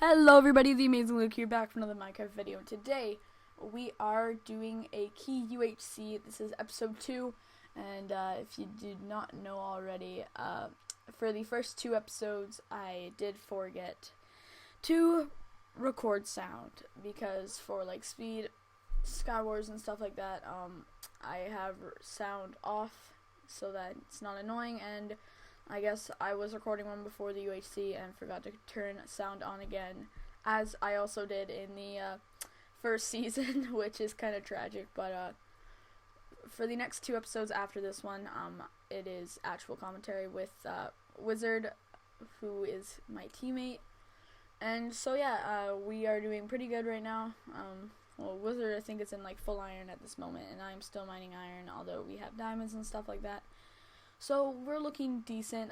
Hello everybody, The Amazing Luke here, back for another Minecraft video. Today, we are doing a key UHC. This is episode 2, and if you did not know already, for the first 2 episodes, I did forget to record sound, because for like Speed, Skywars, and stuff like that, I have sound off so that it's not annoying, and I guess I was recording one before the UHC and forgot to turn sound on again, as I also did in the first season, which is kind of tragic. But for the next 2 episodes after this one, it is actual commentary with Wizard, who is my teammate. And so yeah, we are doing pretty good right now. Well, Wizard, I think, is in like full iron at this moment, and I'm still mining iron, although we have diamonds and stuff like that. So we're looking decent.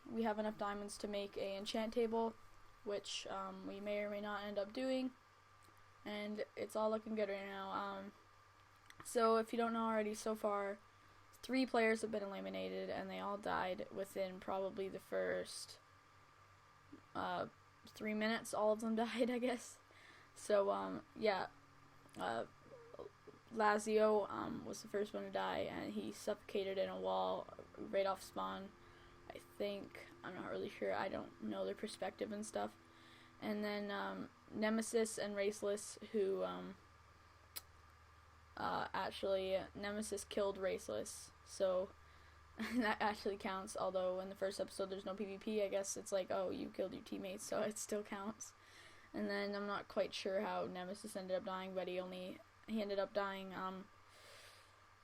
We have enough diamonds to make a enchant table, which we may or may not end up doing, and it's all looking good right now. So if you don't know already, so far 3 players have been eliminated, and they all died within probably the first 3 minutes. All of them died, I guess. So yeah, Lazio was the first one to die, and he suffocated in a wall right off spawn, I think. I'm not really sure. I don't know their perspective and stuff. And then Nemesis and Raceless, who actually Nemesis killed Raceless, so that actually counts. Although in the first episode there's no PvP, I guess it's like, oh, you killed your teammates, so it still counts. And then I'm not quite sure how Nemesis ended up dying, but he ended up dying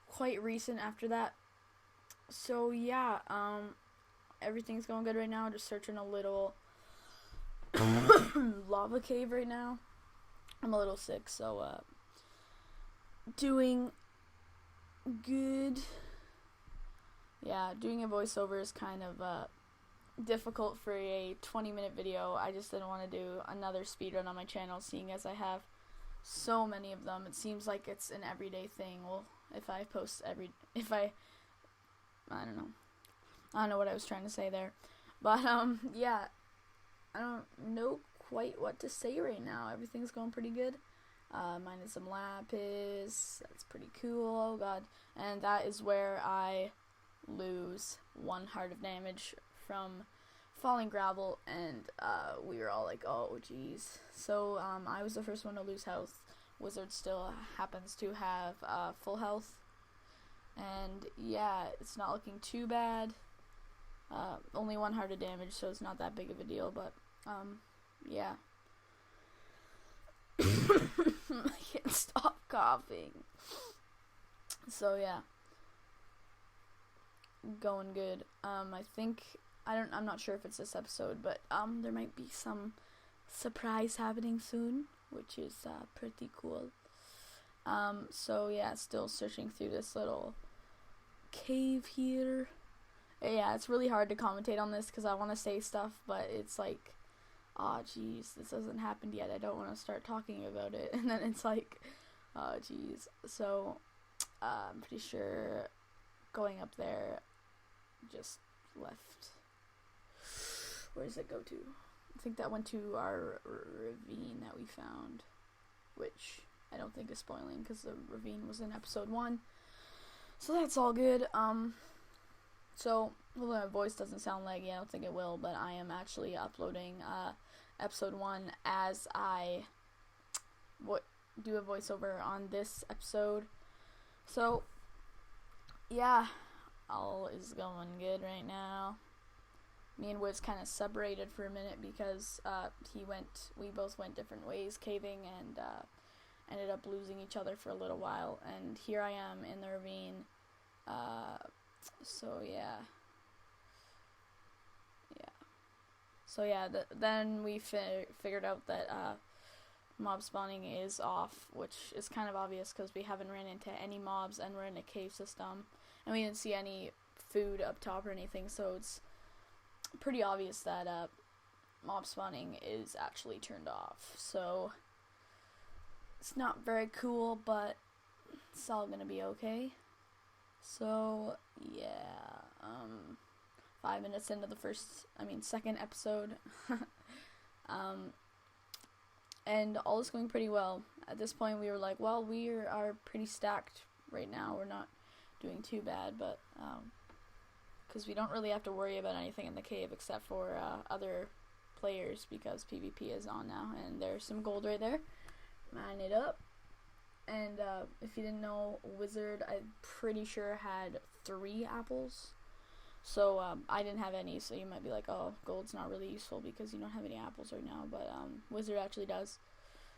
quite recent after that. So yeah, everything's going good right now. Just searching a little lava cave right now. I'm a little sick, so doing good. Yeah, doing a voiceover is kind of difficult for a 20-minute video. I just didn't want to do another speedrun on my channel, seeing as I have so many of them. It seems like it's an everyday thing. Well, if I post I don't know what I was trying to say there, but yeah, I don't know quite what to say right now. Everything's going pretty good. Minus some lapis, that's pretty cool. Oh god, and that is where I lose 1 heart of damage from falling gravel, and we were all like, oh geez. So I was the first one to lose health. Wizard still happens to have full health, and yeah, it's not looking too bad. Only 1 heart of damage, so it's not that big of a deal, but yeah. I can't stop coughing. So yeah, going good. I think I'm not sure if it's this episode, but there might be some surprise happening soon, which is pretty cool. So yeah, still searching through this little cave here. Yeah, it's really hard to commentate on this because I want to say stuff, but it's like, oh jeez, this hasn't happened yet. I don't want to start talking about it, and then it's like, oh jeez. So I'm pretty sure going up there just left. Where does it go to? I think that went to our ravine that we found, which I don't think is spoiling because the ravine was in episode 1. So that's all good. So hopefully my voice doesn't sound laggy. I don't think it will, but I am actually uploading episode 1 as I do a voiceover on this episode. So yeah, all is going good right now. Me and Wiz kind of separated for a minute because we both went different ways caving, and ended up losing each other for a little while. And here I am in the ravine. So yeah. So yeah, then we figured out that mob spawning is off, which is kind of obvious because we haven't ran into any mobs, and we're in a cave system, and we didn't see any food up top or anything, so it's pretty obvious that mob spawning is actually turned off. So it's not very cool, but it's all gonna be okay. So yeah, 5 minutes into the second episode. and all is going pretty well. At this point, we were like, well, we are pretty stacked right now. We're not doing too bad, but because we don't really have to worry about anything in the cave except for other players, because PvP is on now, and there's some gold right there. Mine it up. And if you didn't know, Wizard, I'm pretty sure, had 3 apples. So I didn't have any, so you might be like, oh, gold's not really useful because you don't have any apples right now, but Wizard actually does.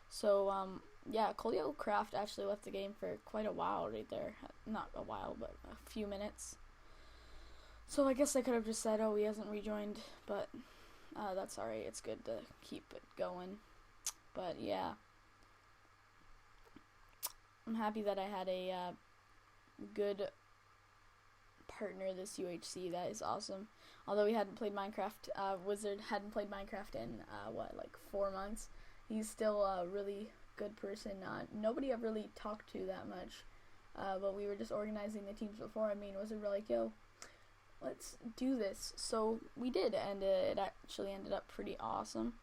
So yeah, Coleo Craft actually left the game for quite a while right there. Not a while, but a few minutes. So I guess I could have just said, oh, he hasn't rejoined, but that's alright. It's good to keep it going. But yeah, I'm happy that I had a good partner this UHC. That is awesome. Although he hadn't played Minecraft, Wizard hadn't played Minecraft in like 4 months. He's still a really good person. Nobody I've really talked to that much, but we were just organizing the teams before. I mean, Wizard were like, yo, let's do this. So we did, and it actually ended up pretty awesome.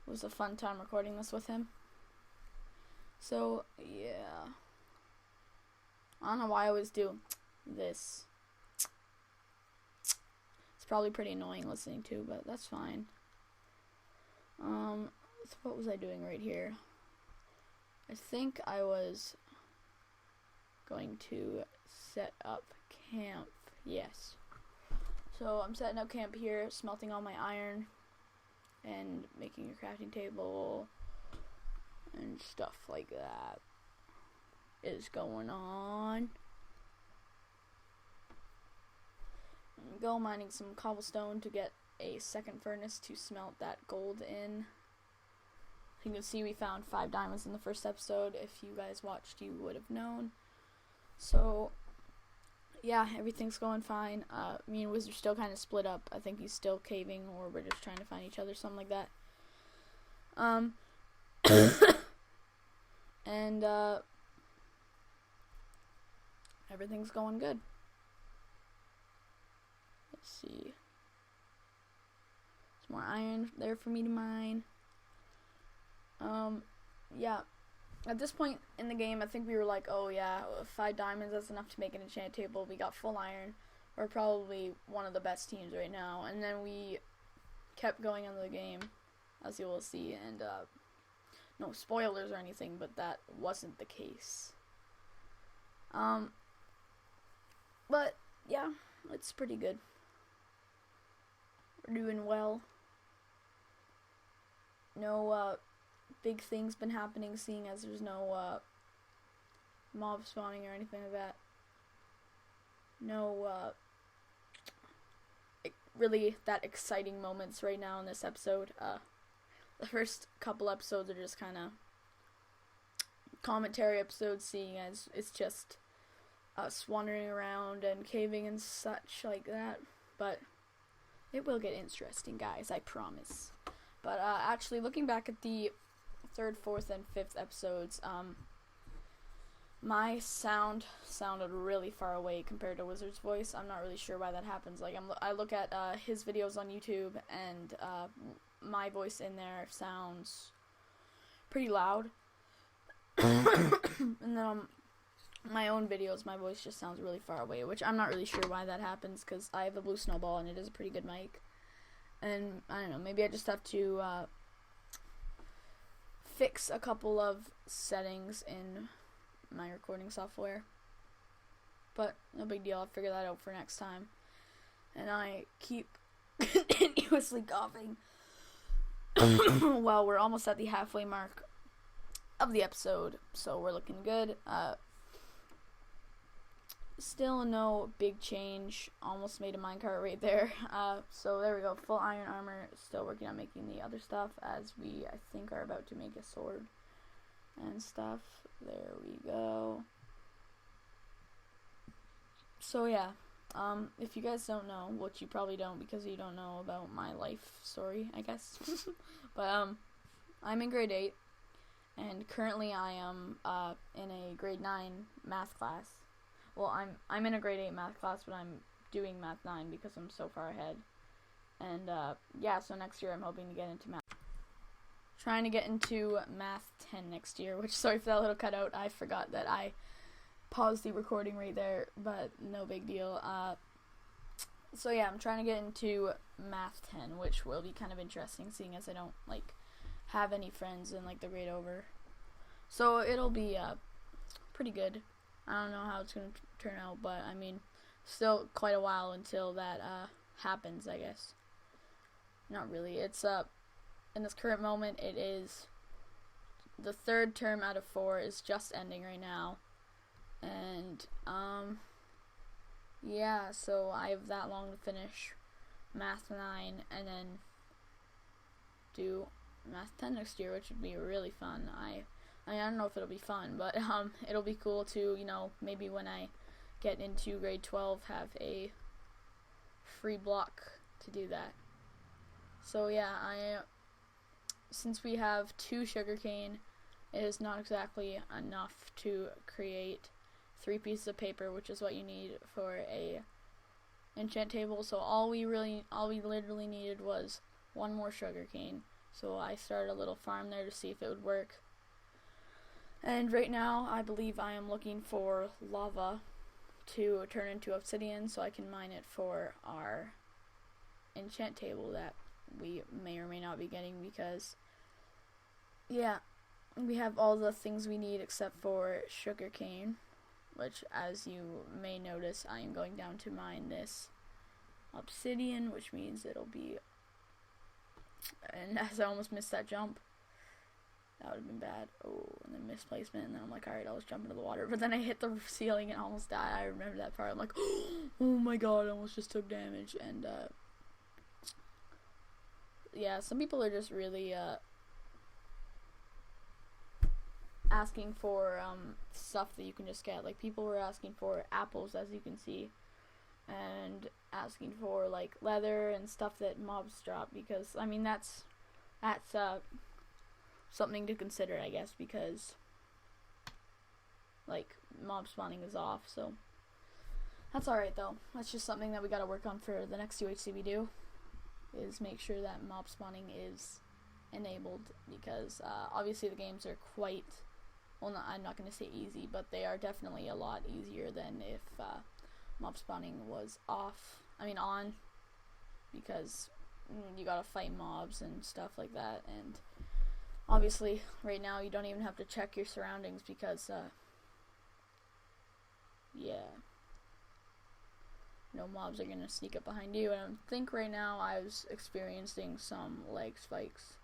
It was a fun time recording this with him. So yeah, I don't know why I always do this. It's probably pretty annoying listening to, but that's fine. So what was I doing right here? I think I was going to set up camp. Yes. So I'm setting up camp here, smelting all my iron, and making a crafting table, and stuff like that is going on. Go mining some cobblestone to get a second furnace to smelt that gold in. You can see we found 5 diamonds in the first episode. If you guys watched, you would have known. So yeah, everything's going fine. Me and Wizard still kind of split up. I think he's still caving, or we're just trying to find each other, something like that. And everything's going good. Let's see. There's more iron there for me to mine. Yeah, at this point in the game, I think we were like, oh yeah, 5 diamonds, that's enough to make an enchant table. We got full iron. We're probably one of the best teams right now. And then we kept going into the game, as you will see, and no spoilers or anything, but that wasn't the case. But yeah, it's pretty good. We're doing well. No big things been happening, seeing as there's no mob spawning or anything like that. No really that exciting moments right now in this episode. The first couple episodes are just kind of commentary episodes, seeing as it's just us wandering around and caving and such like that. But it will get interesting, guys, I promise. But actually, looking back at the 3rd, 4th, and 5th episodes, my sound sounded really far away compared to Wizard's voice. I'm not really sure why that happens. Like, I look at his videos on YouTube, and my voice in there sounds pretty loud. And then my own videos, my voice just sounds really far away, which I'm not really sure why that happens, because I have a blue snowball, and it is a pretty good mic. And I don't know, maybe I just have to fix a couple of settings in my recording software. But no big deal, I'll figure that out for next time. And I keep continuously coughing. Well, we're almost at the halfway mark of the episode, so we're looking good. Still no big change. Almost made a minecart right there. So there we go. Full iron armor. Still working on making the other stuff, as we, I think, are about to make a sword and stuff. There we go. So yeah. If you guys don't know, which you probably don't because you don't know about my life story, I guess. But I'm in grade 8, and currently I am in a grade 9 math class. Well, I'm in a grade 8 math class, but I'm doing math 9 because I'm so far ahead. And yeah, so next year I'm hoping to get into math. trying to get into Math 10 next year, which, sorry for that little cutout, I forgot that I paused the recording right there, but no big deal. So yeah, I'm trying to get into Math 10, which will be kind of interesting, seeing as I don't, like, have any friends in, like, the grade over. So it'll be, pretty good. I don't know how it's going to turn out, but, I mean, still quite a while until that, happens, I guess. Not really. It's, in this current moment, it is the third term out of 4 is just ending right now. And, yeah, so I have that long to finish Math 9 and then do Math 10 next year, which would be really fun. I don't know if it'll be fun, but, it'll be cool to, you know, maybe when I get into grade 12, have a free block to do that. So yeah, since we have 2 sugarcane, it is not exactly enough to create 3 pieces of paper, which is what you need for a enchant table. So all we literally needed was 1 more sugarcane. So I started a little farm there to see if it would work. And right now, I believe I am looking for lava to turn into obsidian so I can mine it for our enchant table that we may or may not be getting, because yeah, we have all the things we need except for sugarcane, which, as you may notice, I am going down to mine this obsidian, which means it'll be, and as I almost missed that jump, that would have been bad. Oh, and then misplacement, and then I'm like, alright, I'll just jump into the water, but then I hit the ceiling and almost died. I remember that part. I'm like, oh my god, I almost just took damage. And yeah, some people are just really asking for stuff that you can just get. Like, people were asking for apples, as you can see, and asking for like leather and stuff that mobs drop, because I mean that's something to consider, I guess, because like mob spawning is off. So that's alright though. That's just something that we gotta work on for the next UHC we do, is make sure that mob spawning is enabled, because obviously the games are quite, well, I'm not going to say easy, but they are definitely a lot easier than if mob spawning was on, because you gotta fight mobs and stuff like that. And obviously right now you don't even have to check your surroundings, because yeah, no mobs are gonna sneak up behind you. And I think right now I was experiencing some leg spikes,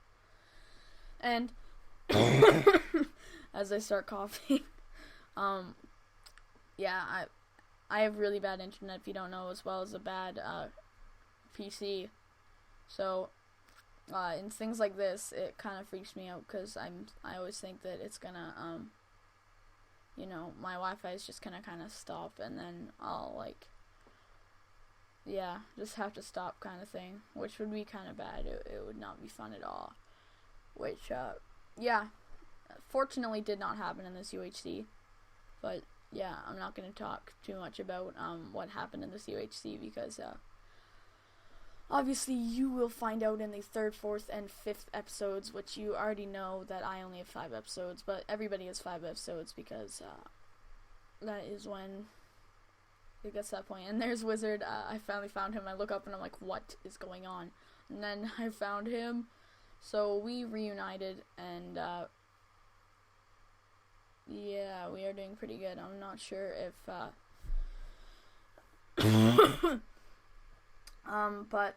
and as I start coughing, yeah, I have really bad internet, if you don't know, as well as a bad PC. So in things like this, it kind of freaks me out, because I always think that it's gonna you know, my Wi-Fi is just gonna kind of stop, and then I'll like, yeah, just have to stop, kind of thing, which would be kind of bad. It would not be fun at all. Which yeah, fortunately did not happen in this UHC, but yeah, I'm not going to talk too much about what happened in this UHC, because obviously you will find out in the 3rd, 4th, and 5th episodes, which you already know that I only have 5 episodes, but everybody has 5 episodes, because that is when it gets to that point. And there's Wizard. I finally found him. I look up and I'm like, what is going on? And then I found him, so we reunited, and yeah, we are doing pretty good. I'm not sure if but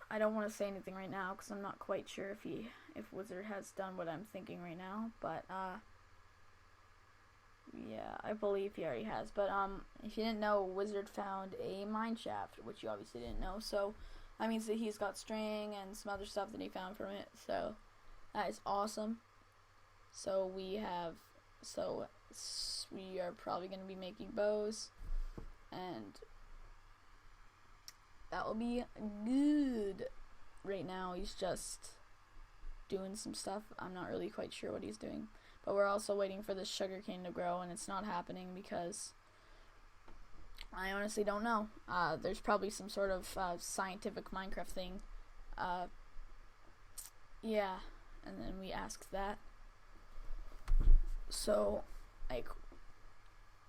I don't want to say anything right now, because I'm not quite sure if Wizard has done what I'm thinking right now, but yeah, I believe he already has. But if you didn't know, Wizard found a mine shaft, which you obviously didn't know, so that means that he's got string and some other stuff that he found from it, so that is awesome. So we are probably going to be making bows, and that will be good. Right now he's just doing some stuff. I'm not really quite sure what he's doing, but we're also waiting for this sugarcane to grow, and it's not happening because I honestly don't know. There's probably some sort of scientific Minecraft thing. Yeah, and then we asked that. So, like,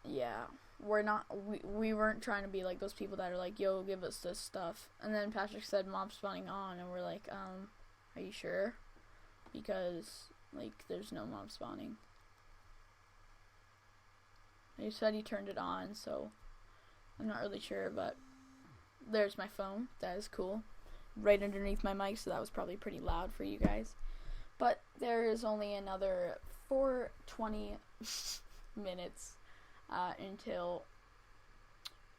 yeah, we weren't trying to be like those people that are like, yo, give us this stuff. And then Patrick said mob spawning on, and we're like, are you sure? Because, like, there's no mob spawning. He said he turned it on, so I'm not really sure, but there's my phone. That is cool. Right underneath my mic, so that was probably pretty loud for you guys. But there is only another 420 minutes until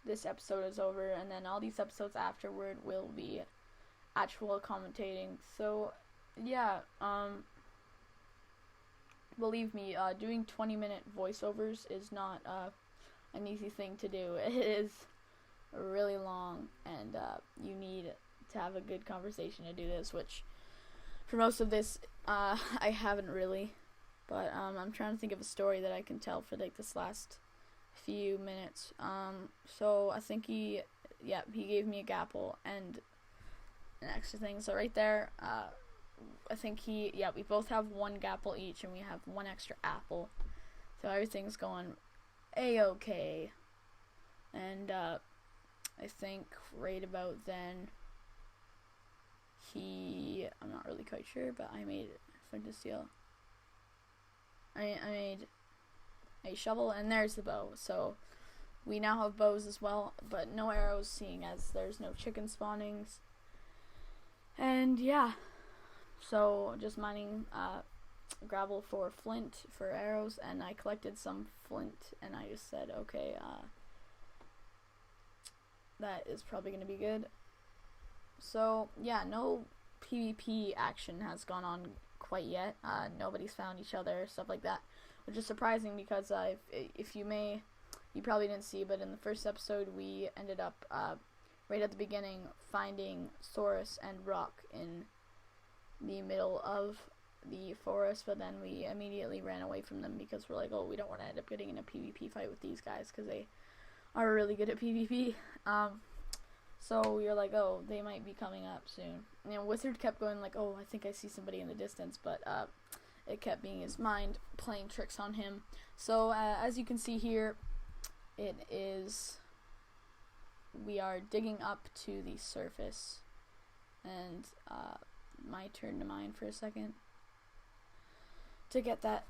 this episode is over, and then all these episodes afterward will be actual commentating. So yeah, believe me, doing 20-minute voiceovers is not an easy thing to do. It is really long, and you need to have a good conversation to do this, which for most of this I haven't really, but I'm trying to think of a story that I can tell for like this last few minutes. So I think he gave me a gapple and an extra thing, so right there, I think we both have one gapple each, and we have one extra apple, so everything's going a-okay. And I think right about then I'm not really quite sure, but I made flint and steel. I made a shovel, and there's the bow. So we now have bows as well, but no arrows, seeing as there's no chicken spawnings. And yeah, so just mining gravel for flint for arrows, and I collected some flint, and I just said, okay, that is probably going to be good. So yeah, no PvP action has gone on quite yet. Nobody's found each other, stuff like that, which is surprising because you probably didn't see, but in the first episode we ended up right at the beginning finding Soras and Rock in the middle of the forest, but then we immediately ran away from them because we're like, oh, we don't want to end up getting in a PvP fight with these guys because they are really good at PvP. So we were like, oh, they might be coming up soon. And Wizard kept going like, oh, I think I see somebody in the distance, but it kept being his mind playing tricks on him. So as you can see here, we are digging up to the surface, and my turn to mine for a second to get that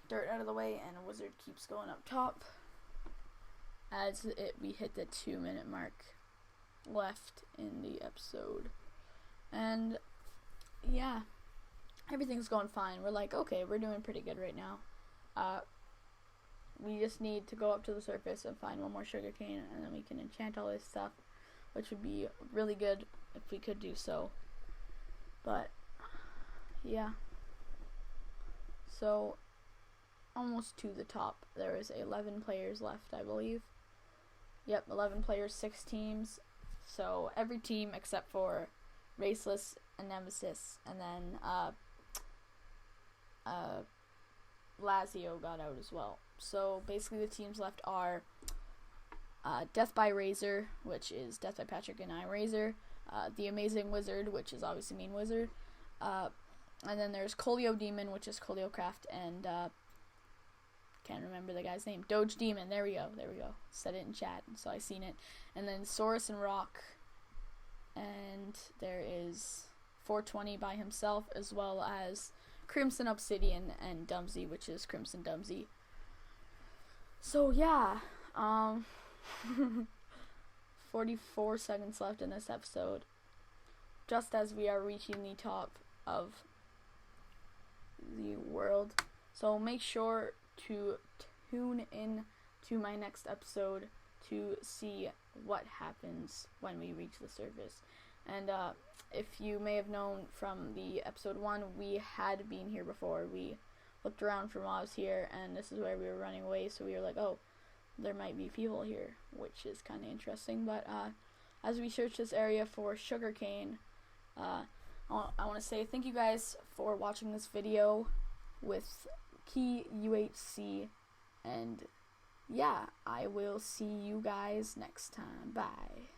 dirt out of the way, and Wizard keeps going up top as we hit the 2-minute mark left in the episode. And yeah, everything's going fine. We're like, okay, we're doing pretty good right now. We just need to go up to the surface and find one more sugarcane, and then we can enchant all this stuff, which would be really good if we could do so. But yeah, so almost to the top. There is 11 players left, I believe. Yep, 11 players, 6 teams. So every team except for Raceless and Nemesis, and then Lazio got out as well. So basically the teams left are DeathByRazor, which is DeathByPatrick and I'm Razor, TheAmazingWizard, which is obviously Mean Wizard, and then there's ColeoDemon, which is ColeoCraft, and can't remember the guy's name. DogeDemon. There we go. Said it in chat, so I seen it. And then Soras and Rock. And there is 420 by himself, as well as CrimsonDumzy and Dumzy, which is CrimsonDumzy. So yeah, 44 seconds left in this episode, just as we are reaching the top of the world. So make sure to tune in to my next episode to see what happens when we reach the surface. And if you may have known from the episode 1, we had been here before. We looked around for mobs here, and this is where we were running away, so we were like, oh, there might be people here, which is kind of interesting. But as we search this area for sugarcane, I want to say thank you guys for watching this video with key UHC, and yeah, I will see you guys next time. Bye.